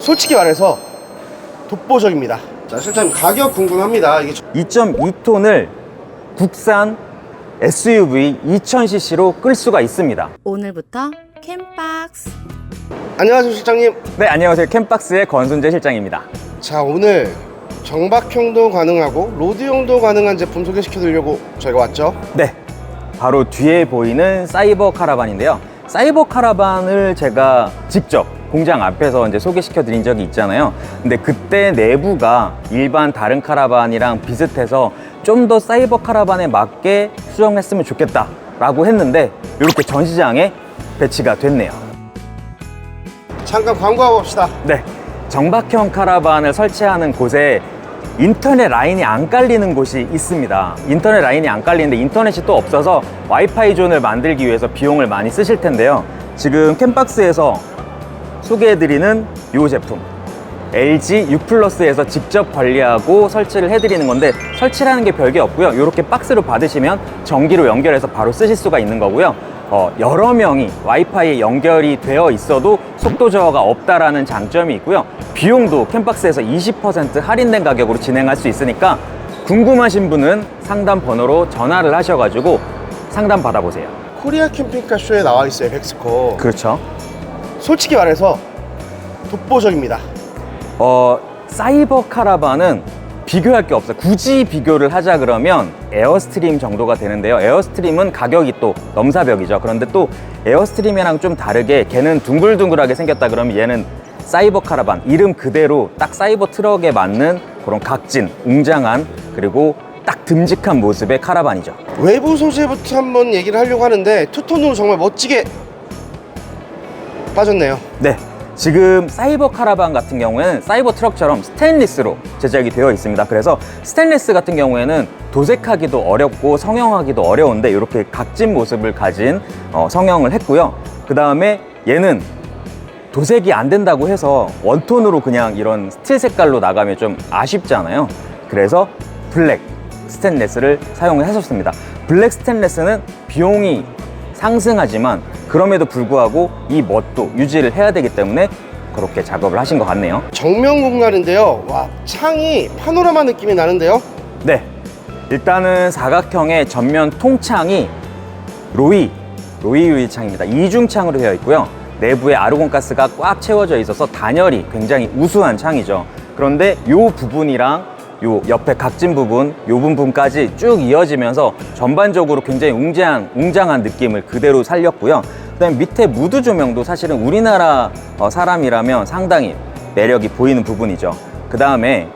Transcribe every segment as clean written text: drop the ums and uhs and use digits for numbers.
솔직히 말해서 독보적입니다. 자, 실장님 가격 궁금합니다. 이게 2.2톤을 국산 SUV 2000cc로 끌 수가 있습니다. 오늘부터 캠박스. 안녕하세요, 실장님. 네, 안녕하세요. 캠박스의 권순재 실장입니다. 자, 오늘 정박형도 가능하고 로드형도 가능한 제품 소개시켜 드리려고 저희가 왔죠. 네, 바로 뒤에 보이는 사이버 카라반인데요. 사이버 카라반을 제가 직접 공장 앞에서 이제 소개시켜 드린 적이 있잖아요. 근데 그때 내부가 일반 다른 카라반이랑 비슷해서 좀 더 사이버 카라반에 맞게 수정했으면 좋겠다 라고 했는데 이렇게 전시장에 배치가 됐네요. 잠깐 광고하고 봅시다. 네, 정박형 카라반을 설치하는 곳에 인터넷 라인이 안 깔리는 곳이 있습니다. 인터넷 라인이 안 깔리는데 인터넷이 또 없어서 와이파이 존을 만들기 위해서 비용을 많이 쓰실 텐데요. 지금 캠박스에서 소개해드리는 이 제품 LG U+에서 직접 관리하고 설치를 해드리는 건데, 설치라는 게 별게 없고요. 이렇게 박스로 받으시면 전기로 연결해서 바로 쓰실 수가 있는 거고요. 여러 명이 와이파이에 연결이 되어 있어도 속도 저하가 없다라는 장점이 있고요. 비용도 캠박스에서 20% 할인된 가격으로 진행할 수 있으니까 궁금하신 분은 상담 번호로 전화를 하셔가지고 상담 받아보세요. 코리아 캠핑카 쇼에 나와 있어요, 백스코. 그렇죠. 솔직히 말해서 독보적입니다. 사이버 카라반은 비교할 게 없어요. 굳이 비교를 하자 그러면 에어스트림 정도가 되는데요. 에어스트림은 가격이 또 넘사벽이죠. 그런데 또 에어스트림이랑 좀 다르게 걔는 둥글둥글하게 생겼다 그러면 얘는 사이버 카라반, 이름 그대로 딱 사이버 트럭에 맞는 그런 각진, 웅장한, 그리고 딱 듬직한 모습의 카라반이죠. 외부 소재부터 한번 얘기를 하려고 하는데 투톤으로 정말 멋지게 빠졌네요. 네, 지금 사이버 카라반 같은 경우에는 사이버 트럭처럼 스테인리스로 제작이 되어 있습니다. 그래서 스테인리스 같은 경우에는 도색하기도 어렵고 성형하기도 어려운데 이렇게 각진 모습을 가진 성형을 했고요. 그 다음에 얘는 도색이 안 된다고 해서 원톤으로 그냥 이런 스틸 색깔로 나가면 좀 아쉽잖아요. 그래서 블랙 스테인리스를 사용을 하셨습니다. 블랙 스테인리스는 비용이 상승하지만 그럼에도 불구하고 이 멋도 유지를 해야 되기 때문에 그렇게 작업을 하신 것 같네요. 정면 공간인데요. 와, 창이 파노라마 느낌이 나는데요. 네, 일단은 사각형의 전면 통창이 로이 유리창입니다. 이중창으로 되어 있고요. 내부에 아르곤 가스가 꽉 채워져 있어서 단열이 굉장히 우수한 창이죠. 그런데 이 부분이랑 요 옆에 각진 부분, 요 부분까지 쭉 이어지면서 전반적으로 굉장히 웅장한 느낌을 그대로 살렸고요. 그다음에 밑에 무드 조명도 사실은 우리나라 사람이라면 상당히 매력이 보이는 부분이죠. 그 다음에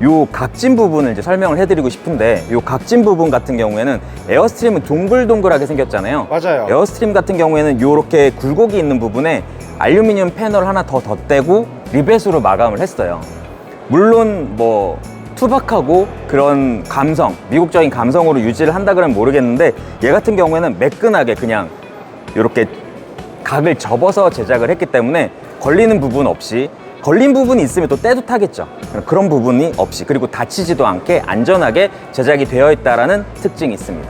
요 각진 부분을 이제 설명을 해드리고 싶은데, 요 각진 부분 같은 경우에는 에어스트림은 동글동글하게 생겼잖아요. 맞아요. 에어스트림 같은 경우에는 요렇게 굴곡이 있는 부분에 알루미늄 패널 하나 더 덧대고 리벳으로 마감을 했어요. 물론 뭐 투박하고 그런 감성, 미국적인 감성으로 유지를 한다 그러면 모르겠는데, 얘 같은 경우에는 매끈하게 그냥 이렇게 각을 접어서 제작을 했기 때문에 걸리는 부분 없이, 걸린 부분이 있으면 또 때도 타겠죠. 그런 부분이 없이, 그리고 다치지도 않게 안전하게 제작이 되어 있다는 특징이 있습니다.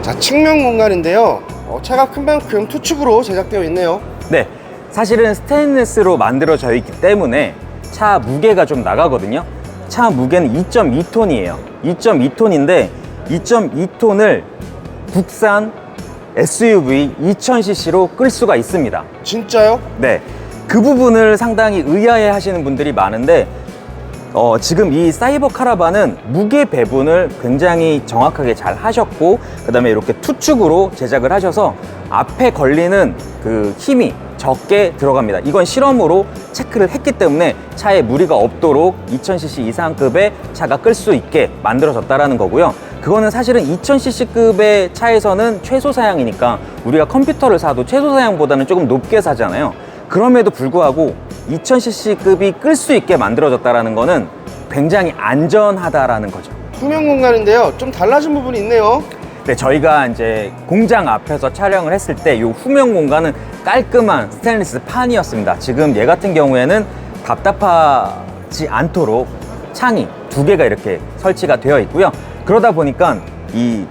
자, 측면 공간인데요. 차가 큰 만큼 투축으로 제작되어 있네요. 네, 사실은 스테인리스로 만들어져 있기 때문에 차 무게가 좀 나가거든요. 차 무게는 2.2톤이에요. 2.2톤인데 2.2톤을 국산 SUV 2000cc로 끌 수가 있습니다. 진짜요? 네, 그 부분을 상당히 의아해 하시는 분들이 많은데, 지금 이 사이버 카라반은 무게 배분을 굉장히 정확하게 잘 하셨고, 그 다음에 이렇게 투축으로 제작을 하셔서 앞에 걸리는 그 힘이 적게 들어갑니다. 이건 실험으로 체크를 했기 때문에 차에 무리가 없도록 2000cc 이상급의 차가 끌 수 있게 만들어졌다라는 거고요. 그거는 사실은 2000cc급의 차에서는 최소 사양이니까 우리가 컴퓨터를 사도 최소 사양보다는 조금 높게 사잖아요. 그럼에도 불구하고 2000cc급이 끌 수 있게 만들어졌다는 거는 굉장히 안전하다라는 거죠. 후면 공간인데요. 좀 달라진 부분이 있네요. 네, 저희가 이제 공장 앞에서 촬영을 했을 때 이 후면 공간은 깔끔한 스테인리스 판이었습니다. 지금 얘 같은 경우에는 답답하지 않도록 창이 2개가 이렇게 설치가 되어 있고요. 그러다 보니까 이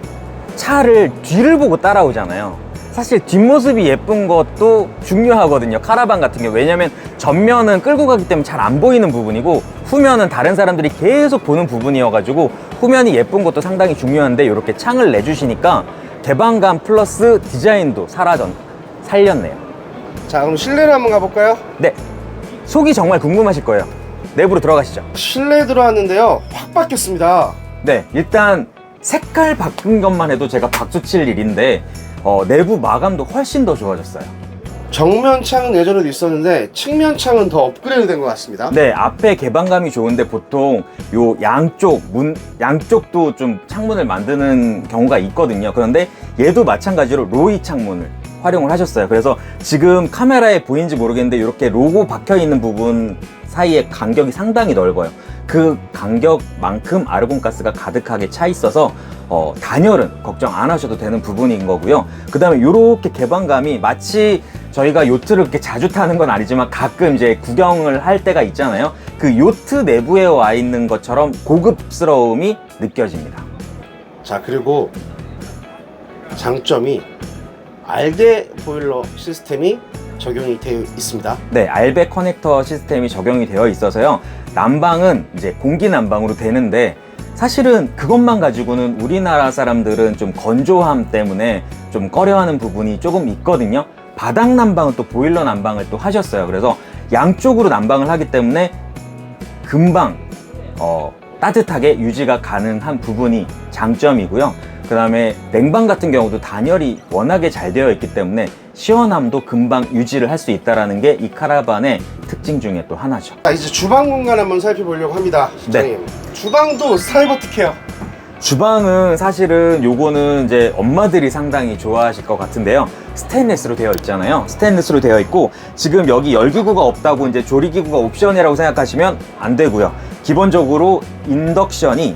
차를 뒤를 보고 따라오잖아요. 사실 뒷모습이 예쁜 것도 중요하거든요. 카라반 같은 경우. 왜냐면 전면은 끌고 가기 때문에 잘 안 보이는 부분이고 후면은 다른 사람들이 계속 보는 부분이어가지고 후면이 예쁜 것도 상당히 중요한데 이렇게 창을 내주시니까 개방감 플러스 디자인도 살렸네요. 자, 그럼 실내로 한번 가볼까요? 네, 속이 정말 궁금하실 거예요. 내부로 들어가시죠. 실내에 들어왔는데요, 확 바뀌었습니다. 네, 일단 색깔 바꾼 것만 해도 제가 박수 칠 일인데 내부 마감도 훨씬 더 좋아졌어요. 정면 창은 예전에도 있었는데 측면 창은 더 업그레이드 된 것 같습니다. 네, 앞에 개방감이 좋은데 보통 요 양쪽도 좀 창문을 만드는 경우가 있거든요. 그런데 얘도 마찬가지로 로이 창문을 활용을 하셨어요. 그래서 지금 카메라에 보이는지 모르겠는데 이렇게 로고 박혀 있는 부분 사이에 간격이 상당히 넓어요. 그 간격만큼 아르곤가스가 가득하게 차 있어서 단열은 걱정 안 하셔도 되는 부분인 거고요. 그 다음에 이렇게 개방감이 마치 저희가 요트를 그렇게 자주 타는 건 아니지만 가끔 이제 구경을 할 때가 있잖아요. 그 요트 내부에 와 있는 것처럼 고급스러움이 느껴집니다. 자, 그리고 장점이 알게 보일러 시스템이 적용이 되어 있습니다. 네, 알베 커넥터 시스템이 적용이 되어 있어서요. 난방은 이제 공기 난방으로 되는데 사실은 그것만 가지고는 우리나라 사람들은 좀 건조함 때문에 좀 꺼려하는 부분이 조금 있거든요. 바닥 난방은 또 보일러 난방을 또 하셨어요. 그래서 양쪽으로 난방을 하기 때문에 금방 따뜻하게 유지가 가능한 부분이 장점이고요. 그 다음에 냉방 같은 경우도 단열이 워낙에 잘 되어 있기 때문에 시원함도 금방 유지를 할 수 있다는 게 이 카라반의 특징 중에 또 하나죠. 자, 이제 주방 공간 한번 살펴보려고 합니다, 실장님. 주방도 스타일버틱해요. 주방은 사실은 요거는 이제 엄마들이 상당히 좋아하실 것 같은데요. 스테인리스로 되어 있잖아요. 스테인리스로 되어 있고 지금 여기 열기구가 없다고 이제 조리기구가 옵션이라고 생각하시면 안 되고요. 기본적으로 인덕션이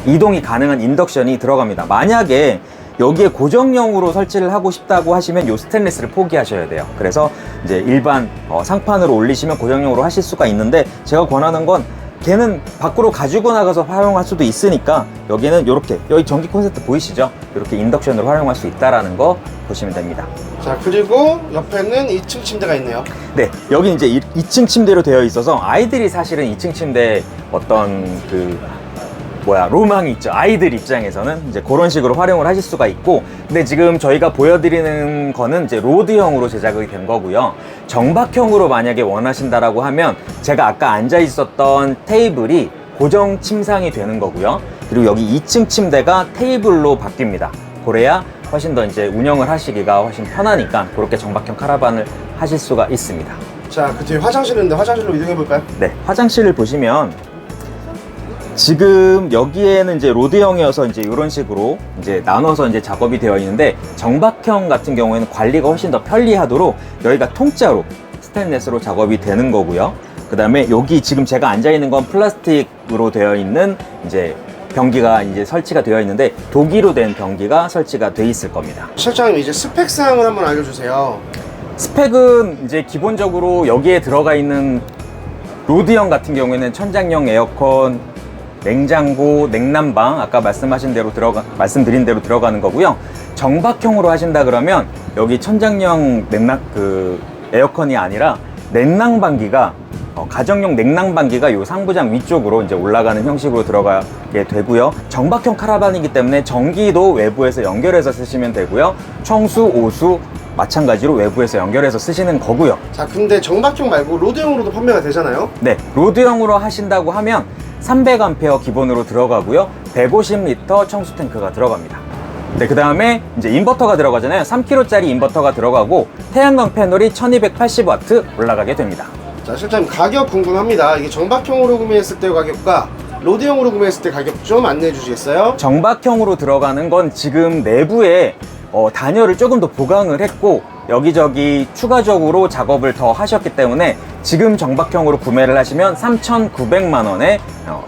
이동이 가능한 인덕션이 들어갑니다. 만약에 여기에 고정형으로 설치를 하고 싶다고 하시면 이 스테인리스를 포기하셔야 돼요. 그래서 이제 일반 상판으로 올리시면 고정형으로 하실 수가 있는데 제가 권하는 건 걔는 밖으로 가지고 나가서 활용할 수도 있으니까 여기는 이렇게 여기 전기 콘센트 보이시죠? 이렇게 인덕션으로 활용할 수 있다라는 거 보시면 됩니다. 자, 그리고 옆에는 2층 침대가 있네요. 네, 여기 이제 2층 침대로 되어 있어서 아이들이 사실은 2층 침대 어떤 로망이 있죠. 아이들 입장에서는 이제 그런 식으로 활용을 하실 수가 있고, 근데 지금 저희가 보여드리는 거는 이제 로드형으로 제작이 된 거고요. 정박형으로 만약에 원하신다라고 하면 제가 아까 앉아 있었던 테이블이 고정 침상이 되는 거고요. 그리고 여기 2층 침대가 테이블로 바뀝니다. 그래야 훨씬 더 이제 운영을 하시기가 훨씬 편하니까 그렇게 정박형 카라반을 하실 수가 있습니다. 자, 그 뒤에 화장실 있는데 화장실로 이동해 볼까요? 네, 화장실을 보시면 지금 여기에는 이제 로드형이어서 이제 이런 식으로 이제 나눠서 이제 작업이 되어 있는데 정박형 같은 경우에는 관리가 훨씬 더 편리하도록 여기가 통짜로 스테인레스로 작업이 되는 거고요. 그 다음에 여기 지금 제가 앉아 있는 건 플라스틱으로 되어 있는 이제 변기가 이제 설치가 되어 있는데 독일로 된 변기가 설치가 돼 있을 겁니다. 실장님, 이제 스펙 사항을 한번 알려주세요. 스펙은 이제 기본적으로 여기에 들어가 있는 로드형 같은 경우에는 천장형 에어컨, 냉장고, 냉난방 아까 말씀드린 대로 들어가는 거고요. 정박형으로 하신다 그러면 여기 천장형 에어컨이 아니라 냉난방기가 가정용 냉난방기가 요 상부장 위쪽으로 이제 올라가는 형식으로 들어가게 되고요. 정박형 카라반이기 때문에 전기도 외부에서 연결해서 쓰시면 되고요. 청수, 오수 마찬가지로 외부에서 연결해서 쓰시는 거고요. 자, 근데 정박형 말고 로드형으로도 판매가 되잖아요. 네, 로드형으로 하신다고 하면 300A 기본으로 들어가고요. 150L 청수 탱크가 들어갑니다. 네, 그 다음에 이제 인버터가 들어가잖아요. 3kg짜리 인버터가 들어가고 태양광 패널이 1280W 올라가게 됩니다. 자, 실장님, 가격 궁금합니다. 이게 정박형으로 구매했을 때 가격과 로드형으로 구매했을 때 가격 좀 안내해 주시겠어요? 정박형으로 들어가는 건 지금 내부에 단열을 조금 더 보강을 했고 여기저기 추가적으로 작업을 더 하셨기 때문에 지금 정박형으로 구매를 하시면 3,900만 원에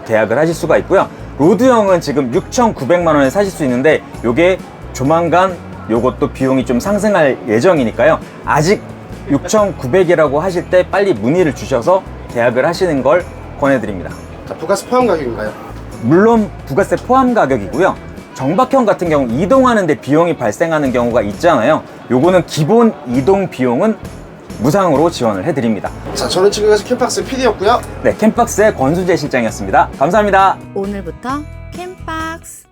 계약을 하실 수가 있고요. 로드형은 지금 6,900만 원에 사실 수 있는데 요게 조만간 요것도 비용이 좀 상승할 예정이니까요. 아직 6,900이라고 하실 때 빨리 문의를 주셔서 계약을 하시는 걸 권해드립니다. 자, 부가세 포함 가격인가요? 물론 부가세 포함 가격이고요. 정박형 같은 경우 이동하는데 비용이 발생하는 경우가 있잖아요. 요거는 기본 이동 비용은 무상으로 지원을 해드립니다. 자, 저는 지금까지 캠박스 PD였고요. 네, 캠박스의 권수재 실장이었습니다. 감사합니다. 오늘부터 캠박스